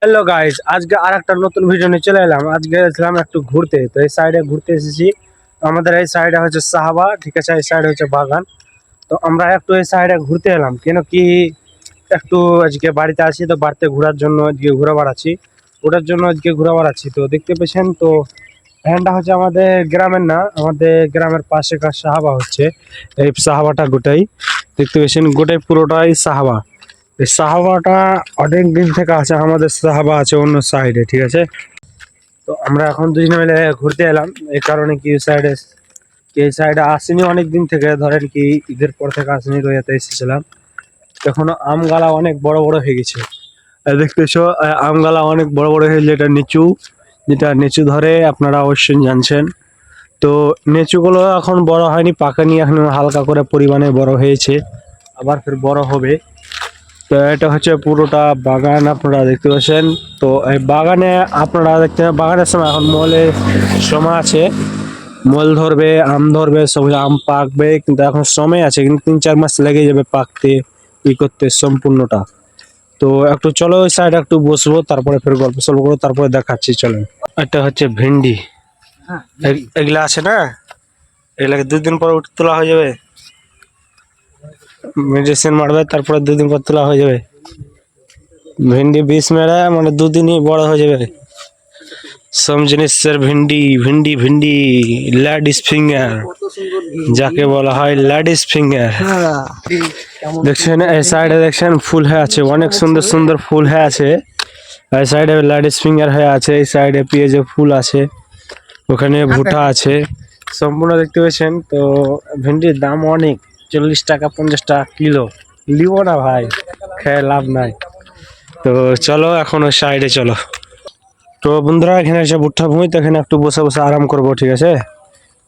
Hello guys, আজকে আর একটা নতুন ভিডিও নিয়ে চলে এলাম। আজকে এসেছিলাম একটু ঘুরতে, তো এই সাইডে ঘুরতে এসেছি। আমাদের এই সাইডে হচ্ছে সাহাবা, ঠিক আছে, এই সাইডে হচ্ছে বাগান। তো আমরা একটু এই সাইডে ঘুরতে এলাম, কেন কি একটু আজকে বাড়িতে আছি, তো বাড়িতে ঘোরার জন্য আজকে ঘুরে বেড়াচ্ছি, ওটার জন্য আজকে ঘুরে বেড়াচ্ছি। তো দেখতে পেয়েছেন, তো ভ্যানটা হচ্ছে আমাদের গ্রামের না, আমাদের গ্রামের পাশে সাহাবা হচ্ছে। এই সাহাবাটা গোটাই দেখতে পেয়েছেন, গোটাই পুরোটাই সাহাবা। এই সাহাবাটা অনেক দিন থেকে আছে, আমাদের সাহাবা আছে অন্য সাইডে, ঠিক আছে। তো আমরা এখন দুজনে মিলে ঘুরতে এলাম, এই কারণে কি এই সাইডে আসিনি অনেক দিন থেকে, ধরেন কি ঈদের পর থেকে আসিনি, রোজাতে এসেছিলাম। এখনো আম গালা অনেক বড় বড় হয়ে গেছে, দেখতেছো আম গালা অনেক বড় বড় হয়ে, যেটা নিচু ধরে, আপনারা অবশ্যই জানছেন। তো নিচুগুলো এখন বড় হয়নি, পাকেনি, এখন হালকা করে পরিমাণে বড় হয়েছে, আবার ফের বড় হবে। তো এটা হচ্ছে পুরোটা বাগান আপনারা দেখতে পাচ্ছেন। তো এই বাগানে আপনারা দেখতে বাগানের সময় এখন মলের সময় আছে, মল ধরবে, আম ধরবে, সব আম পাকবে, কিন্তু এখন সময় আছে, কিন্তু 3-4 মাস লেগে যাবে পাকতে, করতে সম্পূর্ণটা। তো একটু চলো ওই সাইড একটু বসবো, তারপরে ফের গল্প সল্প করবো, তারপরে দেখাচ্ছি চলেন। এটা হচ্ছে ভেন্ডি, এগুলা আছে না, এগুলাকে 2 দিন পর উঠে তোলা হয়ে যাবে, মেডিসিন মারবে, তারপরে 2 দিন পর তোলা হয়ে যাবে। ভিন্ডি 20 মেরা মানে 2 দিনই বড় হয়ে যাবে। সব জিনিসের ভিন্ডি ভিন্ডি ভিন্ডি লেডিস ফিঙ্গার, যাকে বলা হয় লেডিস ফিঙ্গার। দেখছেন এই সাইডে, দেখছেন ফুল হয়ে আছে, অনেক সুন্দর সুন্দর ফুল হয়ে আছে। এই সাইডে লেডিস ফিঙ্গার হয়ে আছে, এই সাইডে পেঁয়াজের ফুল আছে, ওখানে ভুট্টা আছে, সম্পূর্ণ দেখতে পেয়েছেন। তো ভেন্ডির দাম অনেক, 40 টাকা 50 টাকা কিলো। লিব না ভাই, খেয়ে লাভ নাই। তো চলো এখন ওই সাইডে চলো। তো বন্ধুরা এখানে এসে ভুট্টা ভূমি, তো এখানে একটু বসে বসে আরাম করবো, ঠিক আছে,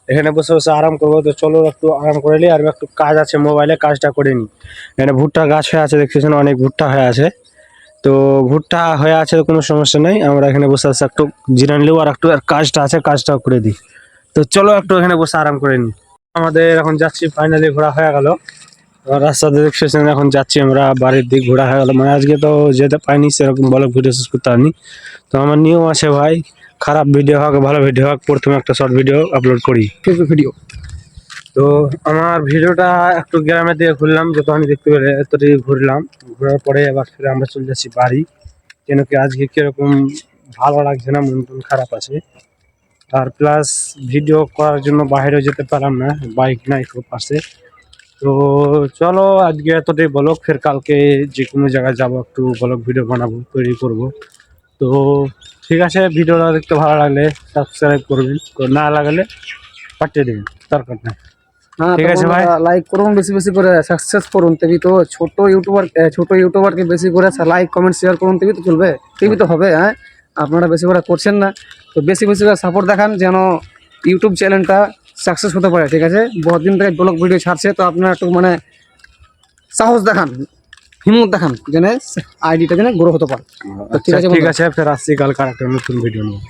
এখানে বসে বসে আরাম করবো। তো চলো একটু আরাম করে নিই, আর একটু কাজ আছে মোবাইলে, কাজটা করে নিই। এখানে ভুট্টা গাছ হয়ে আছে, দেখতেছেন অনেক ভুট্টা হয়ে আছে। তো ভুট্টা হয়ে আছে, কোনো সমস্যা নেই, আমরা এখানে বসে বসে একটু জিরান নিব, আর একটু আর কাজটা আছে, কাজটাও করে দিই। তো চলো একটু এখানে বসে আরাম করে নিই। আমাদের এখন যাচ্ছি, ফাইনালি ঘোরা হয়ে গেল। রাস্তাতে দেখছেন, এখন যাচ্ছি আমরা বাড়ির দিক, ঘোরা হয়ে গেল। মানে আজকে তো যেতে পাইনি, সেরকম ভালো ভিডিও শেষ করতে পারিনি। তো আমার নিয়ম আছে ভাই, খারাপ ভিডিও হোক ভালো ভিডিও হোক, প্রথমে একটা শর্ট ভিডিও আপলোড করি, ফেসবুক ভিডিও। তো আমার ভিডিওটা একটু গ্রামের দিকে ঘুরলাম, যত আমি দেখতে পেলে এতটাই ঘুরলাম। ঘোরার পরে আবার ফিরে আমরা চলে যাচ্ছি বাড়ি, কেন কি আজকে কিরকম ভালো লাগছে না, মন টন খারাপ আছে। আর প্লাস ভিডিও করার জন্য বাইরেও যেতে পারলাম না, বাইক নাই খুব পাশে। তো চলো আজকে এতটাই ব্লগ, ফের কালকে যে কোনো জায়গায় যাবো, একটু ব্লগ ভিডিও বানাবো, তৈরি করব। তো ঠিক আছে, ভিডিওটা দেখতে ভালো লাগলে সাবস্ক্রাইব করবেন, তো না লাগলে পাঠিয়ে দেবেন, দরকার নেই। হ্যাঁ, ঠিক আছে ভাই, লাইক করুন, বেশি বেশি করে সাকসেস করুন, তবে তো ছোট ইউটিউবারকে বেশি করে লাইক কমেন্ট শেয়ার করুন, তবে তো চলবে, তবে তো হবে। হ্যাঁ, আপনারা বেশি করে করছেন না, তো বেশি বেশি করে সাপোর্ট দেখান, যেন ইউটিউব চ্যানেলটা সাকসেস হতে পারে। ঠিক আছে, বহুত দিন থেকে ব্লগ ভিডিও ছাড়ছে, তো আপনারা একটু মানে সাহস দেখান, হিম্মত দেখান, যেন আইডিটা যেন গ্রো হতে পারে। তো ঠিক আছে, ফের আসছি কালকে একটা নতুন ভিডিও নিয়ে।